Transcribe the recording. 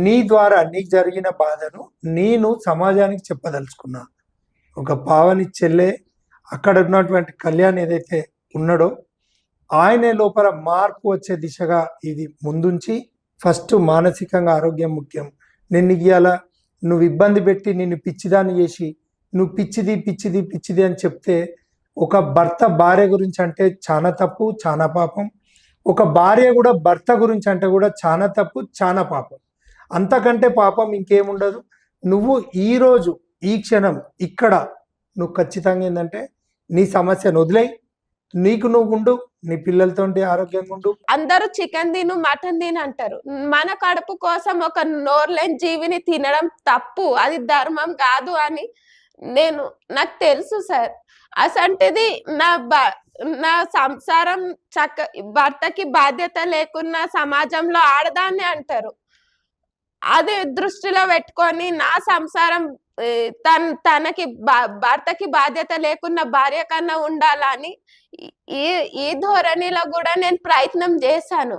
నీ ద్వారా నీకు జరిగిన బాధను నేను సమాజానికి చెప్పదలుచుకున్నా. ఒక పావని చెల్లె అక్కడ ఉన్నటువంటి కళ్యాణ్ ఏదైతే ఉన్నాడో ఆయనే లోపల మార్పు వచ్చే దిశగా ఇది ముందుంచి ఫస్ట్ మానసికంగా ఆరోగ్యం ముఖ్యం. నిన్ను ఇయ్యాల నువ్వు ఇబ్బంది పెట్టి నిన్ను పిచ్చిదాన్ని చేసి నువ్వు పిచ్చిది పిచ్చిది పిచ్చిది అని చెప్తే ఒక భర్త భార్య గురించి అంటే చాలా తప్పు, చాలా పాపం. ఒక భార్య కూడా భర్త గురించి అంటే కూడా చాలా తప్పు, చాలా పాపం. అంతకంటే పాపం ఇంకేముండదు. నువ్వు ఈరోజు ఈ క్షణం ఇక్కడ నువ్వు ఖచ్చితంగా ఏంటంటే నీ సమస్యను వదిలేయి, నీకు నువ్వు ఉండు, నీ పిల్లలతో ఆరోగ్యంగా ఉండు. అందరూ చికెన్ తిను మటన్ తిను అంటారు. మన కడుపు కోసం ఒక నోర్లేని జీవిని తినడం తప్పు, అది ధర్మం కాదు అని నాకు తెలుసు సార్. అసంటిది నా సంసారం భర్తకి బాధ్యత లేకున్నా సమాజంలో ఆడదాన్ని అంటారు. అది దృష్టిలో పెట్టుకొని నా సంసారం తనకి భర్తకి బాధ్యత లేకున్న భార్య కన్నా ఉండాలని ఈ ధోరణిలో కూడా నేను ప్రయత్నం చేశాను.